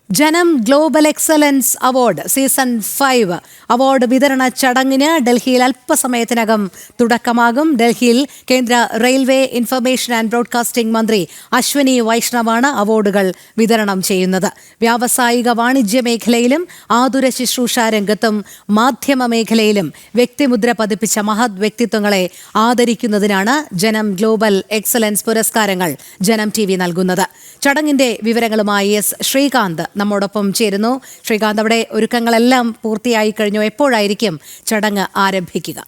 ജനം global excellence award season 5 award വിതരണ ചടങ്ങിന് ഡൽഹിയിൽ അല്പസമയത്തിനകം തുടക്കമാകും. ഡൽഹിയിൽ കേന്ദ്ര റെയിൽവേ, ഇൻഫർമേഷൻ ആൻഡ് ബ്രോഡ്കാസ്റ്റിംഗ് മന്ത്രി അശ്വനി വൈഷ്ണവാണ് അവാർഡുകൾ വിതരണം ചെയ്യുന്നത്. വ്യാവസായിക വാണിജ്യ മേഖലയിലും ആതുര ശുശ്രൂഷ രംഗത്തും മാധ്യമ മേഖലയിലും വ്യക്തിമുദ്ര പതിപ്പിച്ച മഹത് വ്യക്തിത്വങ്ങളെ ആദരിക്കുന്നതിനാണ് ജനം ഗ്ലോബൽ എക്സലൻസ് പുരസ്കാരങ്ങൾ ജനം TV നൽകുന്നത്. ചടങ്ങിന്റെ വിവരങ്ങളുമായി എസ് ശ്രീകാന്ത് നമ്മോടൊപ്പം ചേരുന്നു. ശ്രീകാന്ത്, അവിടെ ഒരുക്കങ്ങളെല്ലാം പൂർത്തിയായി കഴിഞ്ഞു. എപ്പോഴായിരിക്കും ചടങ്ങ് ആരംഭിക്കുക?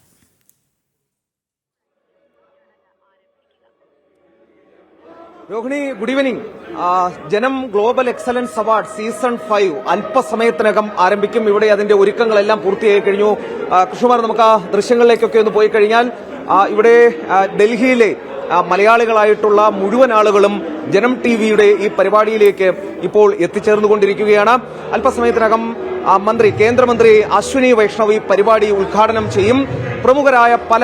Rohini, good evening. ജനം ഗ്ലോബൽ എക്സലൻസ് അവാർഡ് സീസൺ 5 അല്പസമയത്തിനകം ആരംഭിക്കും. ഇവിടെ അതിന്റെ ഒരുക്കങ്ങളെല്ലാം പൂർത്തിയായി കഴിഞ്ഞു. കൃഷ്ണകുമാർ, നമുക്ക് ആ ദൃശ്യങ്ങളിലേക്കൊക്കെ ഒന്ന് പോയി കഴിഞ്ഞാൽ ഇവിടെ ഡൽഹിയിലെ മലയാളികളായിട്ടുള്ള മുഴുവൻ ആളുകളും ജനം TVയുടെ ഈ പരിപാടിയിലേക്ക് ഇപ്പോൾ എത്തിച്ചേർന്നുകൊണ്ടിരിക്കുകയാണ്. അല്പസമയത്തിനകം കേന്ദ്രമന്ത്രി അശ്വിനി വൈഷ്ണവ് ഈ പരിപാടി ഉദ്ഘാടനം ചെയ്യും. പ്രമുഖരായ പല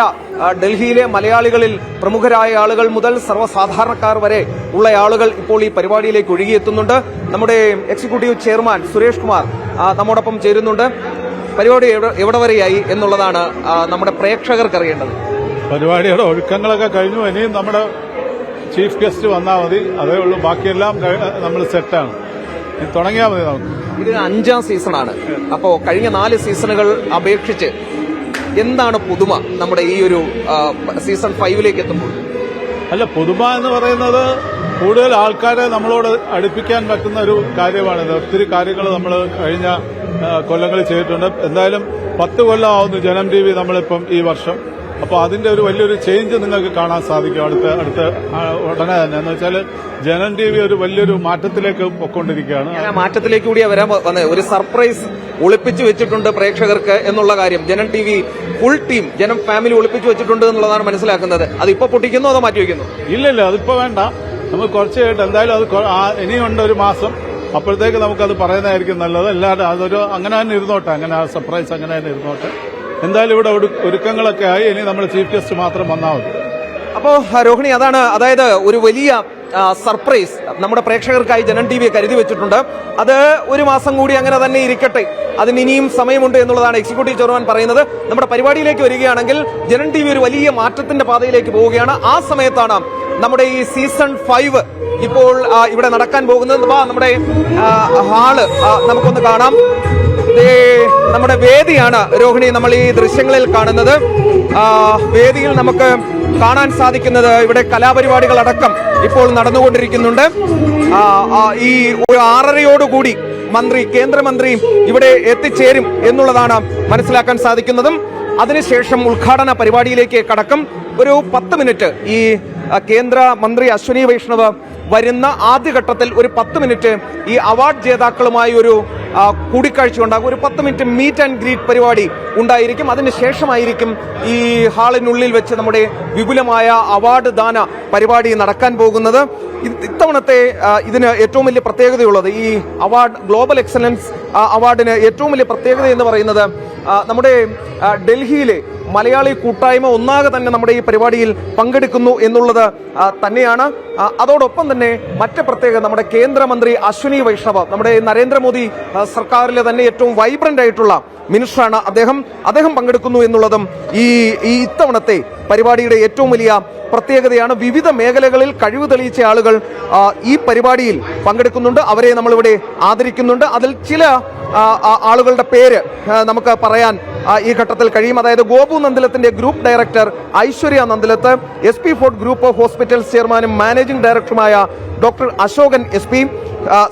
ഡൽഹിയിലെ മലയാളികളിൽ പ്രമുഖരായ ആളുകൾ മുതൽ സർവ്വസാധാരണക്കാർ വരെ ഉള്ള ആളുകൾ ഇപ്പോൾ ഈ പരിപാടിയിലേക്ക് ഒഴുകിയെത്തുന്നുണ്ട്. നമ്മുടെ എക്സിക്യൂട്ടീവ് ചെയർമാൻ സുരേഷ് കുമാർ നമ്മോടൊപ്പം ചേരുന്നുണ്ട്. പരിപാടി എവിടെ വരെയായി എന്നുള്ളതാണ് നമ്മുടെ പ്രേക്ഷകർക്ക് അറിയേണ്ടത്. പരിപാടിയുടെ ഒരുക്കങ്ങളൊക്കെ കഴിഞ്ഞു. ഇനിയും നമ്മുടെ ചീഫ് ഗസ്റ്റ് വന്നാൽ മതി, അതേ ഉള്ളൂ. ബാക്കിയെല്ലാം നമ്മൾ സെറ്റാണ്. തുടങ്ങിയാൽ മതി. നമുക്ക് ഇത് 5ാം സീസണാണ്. അപ്പോ കഴിഞ്ഞ 4 സീസണുകൾ അപേക്ഷിച്ച് എന്താണ് പുതുമ നമ്മുടെ ഈ ഒരു സീസൺ 5ലേക്ക് എത്തുമ്പോൾ? അല്ല, പുതുമ എന്ന് പറയുന്നത് കൂടുതൽ ആൾക്കാരെ നമ്മളോട് അടുപ്പിക്കാൻ പറ്റുന്ന ഒരു കാര്യമാണിത്. ഒത്തിരി കാര്യങ്ങൾ നമ്മൾ കഴിഞ്ഞ കൊല്ലങ്ങളിൽ ചെയ്തിട്ടുണ്ട്. എന്തായാലും 10 കൊല്ലം ആവുന്നു ജനം TV നമ്മളിപ്പം ഈ വർഷം. അപ്പോൾ അതിന്റെ ഒരു വലിയൊരു ചേഞ്ച് നിങ്ങൾക്ക് കാണാൻ സാധിക്കും അടുത്ത ഉടനെ തന്നെ. എന്ന് വെച്ചാൽ ജനം TV ഒരു വലിയൊരു മാറ്റത്തിലേക്ക് പൊയ്ക്കൊണ്ടിരിക്കുകയാണ്. മാറ്റത്തിലേക്ക് കൂടി വരാൻ വന്നത് ഒരു സർപ്രൈസ് ഒളിപ്പിച്ചു വെച്ചിട്ടുണ്ട് പ്രേക്ഷകർക്ക് എന്നുള്ള കാര്യം. ജനം TV ഫുൾ ടീം, ജനം ഫാമിലി ഒളിപ്പിച്ചു വെച്ചിട്ടുണ്ട് എന്നുള്ളതാണ് മനസ്സിലാക്കുന്നത്. അത് ഇപ്പൊ പൊട്ടിക്കുന്നോ അതോ മാറ്റി വെക്കുന്നു? ഇല്ല, അതിപ്പോ വേണ്ട. നമുക്ക് കുറച്ച് കേട്ട് എന്തായാലും അത് ഇനിയുണ്ട് ഒരു മാസം. അപ്പോഴത്തേക്ക് നമുക്കത് പറയുന്നതായിരിക്കും നല്ലത്. എല്ലാവരും അതൊരു അങ്ങനെ തന്നെ ഇരുന്നോട്ടെ, അങ്ങനെ സർപ്രൈസ് അങ്ങനെ തന്നെ ഇരുന്നോട്ടെ. എന്തായാലും ഇവിടെ ഒരുക്കങ്ങളൊക്കെ ആയി. ഇനി നമ്മൾ ചീഫ് ഗസ്റ്റ് മാത്രം വന്നാൽ മതി. അപ്പോ രോഹിണി, അതായത് ഒരു വലിയ സർപ്രൈസ് നമ്മുടെ പ്രേക്ഷകർക്കായി ജനം TV കരുതി വെച്ചിട്ടുണ്ട്. അത് ഒരു മാസം കൂടി അങ്ങനെ തന്നെ ഇരിക്കട്ടെ, അതിന് ഇനിയും സമയമുണ്ട് എന്നുള്ളതാണ് എക്സിക്യൂട്ടീവ് ചെയർമാൻ പറയുന്നത്. നമ്മുടെ പരിപാടിയിലേക്ക് വരികയാണെങ്കിൽ ജനം TV ഒരു വലിയ മാറ്റത്തിന്റെ പാതയിലേക്ക് പോവുകയാണ്. ആ സമയത്താണ് നമ്മുടെ ഈ സീസൺ 5 ഇപ്പോൾ ഇവിടെ നടക്കാൻ പോകുന്നത്. നമ്മുടെ ഹാള് നമുക്കൊന്ന് കാണാം. നമ്മുടെ വേദിയാണ് രോഹിണി നമ്മൾ ഈ ദൃശ്യങ്ങളിൽ കാണുന്നത്. വേദിയിൽ നമുക്ക് കാണാൻ സാധിക്കുന്നത് ഇവിടെ കലാപരിപാടികളടക്കം ഇപ്പോൾ നടന്നുകൊണ്ടിരിക്കുന്നുണ്ട്. ഈ 6:30യോടുകൂടി കേന്ദ്രമന്ത്രി ഇവിടെ എത്തിച്ചേരും എന്നുള്ളതാണ് മനസ്സിലാക്കാൻ സാധിക്കുന്നതും. അതിനുശേഷം ഉദ്ഘാടന പരിപാടിയിലേക്ക് കടക്കും. ഒരു 10 മിനിറ്റ് ഈ കേന്ദ്ര മന്ത്രി അശ്വനി വൈഷ്ണവ് വരുന്ന ആദ്യഘട്ടത്തിൽ ഒരു 10 മിനിറ്റ് ഈ അവാർഡ് ജേതാക്കളുമായി ഒരു കൂടിക്കാഴ്ച ഉണ്ടാകും. ഒരു 10 മിനിറ്റ് മീറ്റ് ആൻഡ് ഗ്രീറ്റ് പരിപാടി ഉണ്ടായിരിക്കും. അതിനുശേഷമായിരിക്കും ഈ ഹാളിനുള്ളിൽ വെച്ച് നമ്മുടെ വിപുലമായ അവാർഡ് ദാന പരിപാടി നടക്കാൻ പോകുന്നത്. ഇത്തവണത്തെ ഇതിന് ഏറ്റവും വലിയ പ്രത്യേകതയുള്ളത്, ഈ അവാർഡ് ഗ്ലോബൽ എക്സലൻസ് അവാർഡിന് ഏറ്റവും വലിയ പ്രത്യേകത എന്ന് പറയുന്നത് നമ്മുടെ ഡൽഹിയിലെ മലയാളി കൂട്ടായ്മ ഒന്നാകെ തന്നെ നമ്മുടെ ഈ പരിപാടിയിൽ പങ്കെടുക്കുന്നു എന്നുള്ളത് തന്നെയാണ്. അതോടൊപ്പം തന്നെ മറ്റ് പ്രത്യേകത, നമ്മുടെ കേന്ദ്രമന്ത്രി അശ്വിനി വൈഷ്ണവ്, നമ്മുടെ നരേന്ദ്രമോദി സർക്കാരിലെ തന്നെ ഏറ്റവും വൈബ്രന്റ് ആയിട്ടുള്ള മിനിസ്റ്ററാണ് അദ്ദേഹം പങ്കെടുക്കുന്നു എന്നുള്ളതും ഈ ഇത്തവണത്തെ പരിപാടിയുടെ ഏറ്റവും വലിയ പ്രത്യേകതയാണ്. വിവിധ മേഖലകളിൽ കഴിവ് തെളിയിച്ച ആളുകൾ ഈ പരിപാടിയിൽ പങ്കെടുക്കുന്നുണ്ട്. അവരെ നമ്മളിവിടെ ആദരിക്കുന്നുണ്ട്. അതിൽ ചില ആളുകളുടെ പേര് നമുക്ക് പറയാൻ ഈ ഘട്ടത്തിൽ കഴിയും. അതായത് ഗോപു നന്ദിലത്തിന്റെ group director Aishwarya Nandilath, SP fort group of hospitals ചെയർമാനും മാനേജിംഗ് ഡയറക്ടറുമായ doctor Ashokan SP,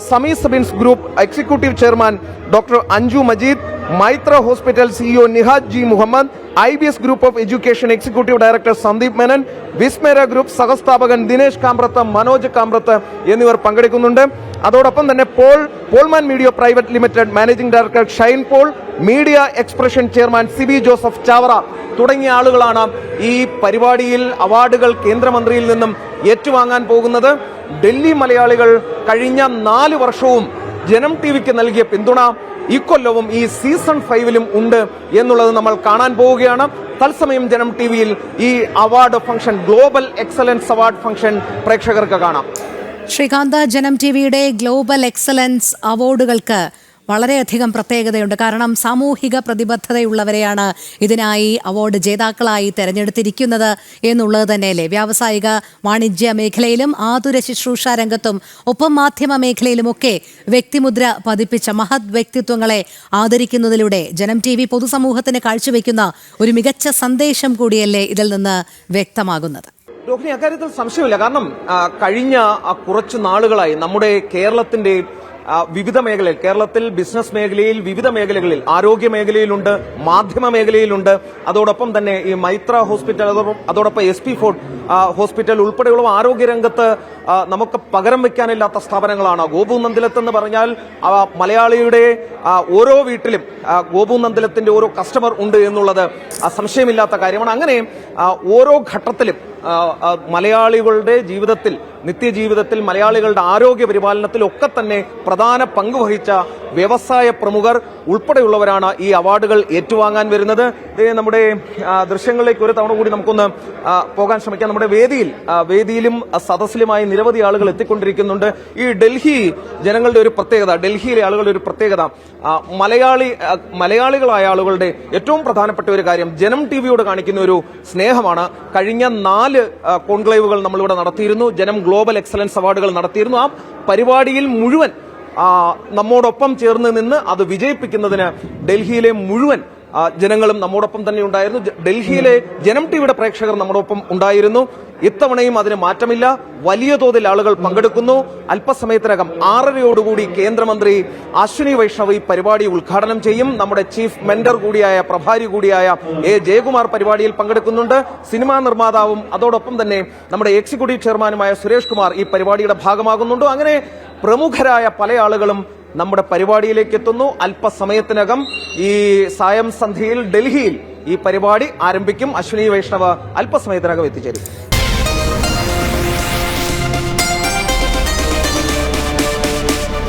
Sami Sabinsa group executive chairman doctor Anju Majeed, Maitra hospital CEO Nihad G Muhammad, IBS group of education executive director Sandeep Menon, Vismera group സഹസ്ഥാപകൻ ദിനേശ് കാമ്പ്രത്ത്, മനോജ് കാമ്പ്രത്ത് എന്നിവർ പങ്കെടുക്കുന്നുണ്ട്. അതോടൊപ്പം തന്നെ Paulman media private limited managing director Shine Paul, media expression chairman Sibi Joseph Chavara തുടങ്ങിയ ആളുകളാണ് ഈ പരിപാടിയിൽ അവാർഡുകൾ കേന്ദ്രമന്ത്രിയിൽ നിന്നും ഏറ്റുവാങ്ങാൻ പോകുന്നത്. ഡൽഹി മലയാളികൾ കഴിഞ്ഞ 4 വർഷവും ജനം TVക്ക് നൽകിയ പിന്തുണ ഇക്കൊല്ലവും ഈ സീസൺ 5ലും ഉണ്ട് എന്നുള്ളത് നമ്മൾ കാണാൻ പോവുകയാണ്. തത്സമയം ജനം TVയിൽ ഈ award function, global excellence award function പ്രേക്ഷകർക്ക് കാണാം. ശ്രീകാന്ത്, ജനം ടിവിയുടെ ഗ്ലോബൽ എക്സലൻസ് അവാർഡുകൾക്ക് വളരെയധികം പ്രത്യേകതയുണ്ട്. കാരണം സാമൂഹിക പ്രതിബദ്ധതയുള്ളവരെയാണ് ഇതിനായി അവാർഡ് ജേതാക്കളായി തെരഞ്ഞെടുത്തിരിക്കുന്നത് എന്നുള്ളത് തന്നെയല്ലേ. വ്യാവസായിക വാണിജ്യ മേഖലയിലും ആതുര ശുശ്രൂഷ രംഗത്തും ഒപ്പം മാധ്യമ മേഖലയിലുമൊക്കെ വ്യക്തിമുദ്ര പതിപ്പിച്ച മഹത് വ്യക്തിത്വങ്ങളെ ആദരിക്കുന്നതിലൂടെ ജനം ടി വി പൊതുസമൂഹത്തിന് കാഴ്ചവെക്കുന്ന ഒരു മികച്ച സന്ദേശം കൂടിയല്ലേ ഇതിൽ നിന്ന് വ്യക്തമാകുന്നത്. രോഹിണി, അക്കാര്യത്തിൽ സംശയമില്ല. കാരണം കഴിഞ്ഞ കുറച്ചു നാളുകളായി നമ്മുടെ കേരളത്തിന്റെ വിവിധ മേഖലയിൽ, കേരളത്തിൽ ബിസിനസ് മേഖലയിൽ വിവിധ മേഖലകളിൽ, ആരോഗ്യ മേഖലയിലുണ്ട്, മാധ്യമ മേഖലയിലുണ്ട്, അതോടൊപ്പം തന്നെ ഈ മൈത്ര ഹോസ്പിറ്റൽ, അതോടൊപ്പം SP ഫോർട്ട് ഹോസ്പിറ്റൽ ഉൾപ്പെടെയുള്ള ആരോഗ്യരംഗത്ത് നമുക്ക് പകരം വെക്കാനില്ലാത്ത സ്ഥാപനങ്ങളാണ്. ഗോപു നന്ദിലത്ത് എന്ന് പറഞ്ഞാൽ മലയാളിയുടെ ഓരോ വീട്ടിലും ഗോപു നന്ദിലത്തിന്റെ ഓരോ കസ്റ്റമർ ഉണ്ട് എന്നുള്ളത് സംശയമില്ലാത്ത കാര്യമാണ്. അങ്ങനെ ഓരോ ഘട്ടത്തിലും മലയാളികളുടെ ജീവിതത്തിൽ, നിത്യജീവിതത്തിൽ, മലയാളികളുടെ ആരോഗ്യ പരിപാലനത്തിൽ ഒക്കെ തന്നെ പ്രധാന പങ്ക് വഹിച്ച വ്യവസായ പ്രമുഖർ ഉൾപ്പെടെയുള്ളവരാണ് ഈ അവാർഡുകൾ ഏറ്റുവാങ്ങാൻ വരുന്നത്. നമ്മുടെ ദൃശ്യങ്ങളിലേക്ക് ഒരു തവണ കൂടി നമുക്കൊന്ന് പോകാൻ ശ്രമിക്കാം. നമ്മുടെ വേദിയിലും സദസ്സിലുമായി നിരവധി ആളുകൾ എത്തിക്കൊണ്ടിരിക്കുന്നുണ്ട്. ഈ ഡൽഹി ജനങ്ങളുടെ ഒരു പ്രത്യേകത, ഡൽഹിയിലെ ആളുകളുടെ ഒരു പ്രത്യേകത, മലയാളികളായ ആളുകളുടെ ഏറ്റവും പ്രധാനപ്പെട്ട ഒരു കാര്യം ജനം ടിവിയോട് കാണിക്കുന്ന ഒരു സ്നേഹമാണ്. കഴിഞ്ഞ 4 കോൺക്ലേവുകൾ നമ്മളിവിടെ നടത്തിയിരുന്നു. ജനം ഗ്ലോബൽ എക്സലൻസ് അവാർഡുകൾ നടത്തിയിരുന്നു. ആ പരിപാടിയിൽ മുഴുവൻ നമ്മോടൊപ്പം ചേർന്ന് നിന്ന് അത് വിജയിപ്പിക്കുന്നതിന് ഡൽഹിയിലെ മുഴുവൻ ജനങ്ങളും നമ്മോടൊപ്പം തന്നെ ഉണ്ടായിരുന്നു. ഡൽഹിയിലെ ജനം ടിവിയുടെ പ്രേക്ഷകർ നമ്മോടൊപ്പം ഉണ്ടായിരുന്നു. ഇത്തവണയും അതിന് മാറ്റമില്ല. വലിയ തോതിൽ ആളുകൾ പങ്കെടുക്കുന്നു. അല്പസമയത്തിനകം 6:30 കേന്ദ്രമന്ത്രി അശ്വിനി വൈഷ്ണവ് ഈ പരിപാടി ഉദ്ഘാടനം ചെയ്യും. നമ്മുടെ ചീഫ് മെന്റർ കൂടിയായ, പ്രഭാരി കൂടിയായ ജയകുമാർ പരിപാടിയിൽ പങ്കെടുക്കുന്നുണ്ട്. സിനിമാ നിർമ്മാതാവും അതോടൊപ്പം തന്നെ നമ്മുടെ എക്സിക്യൂട്ടീവ് ചെയർമാനുമായ സുരേഷ് കുമാർ ഈ പരിപാടിയുടെ ഭാഗമാകുന്നുണ്ട്. അങ്ങനെ പ്രമുഖരായ പല ആളുകളും നമ്മുടെ പരിപാടിയിലേക്ക് എത്തുന്നു. അല്പസമയത്തിനകം ഈ സായം സന്ധ്യയിൽ ഡൽഹിയിൽ ഈ പരിപാടി ആരംഭിക്കും. അശ്വിനി വൈഷ്ണവ് അല്പസമയത്തിനകം എത്തിച്ചേരും.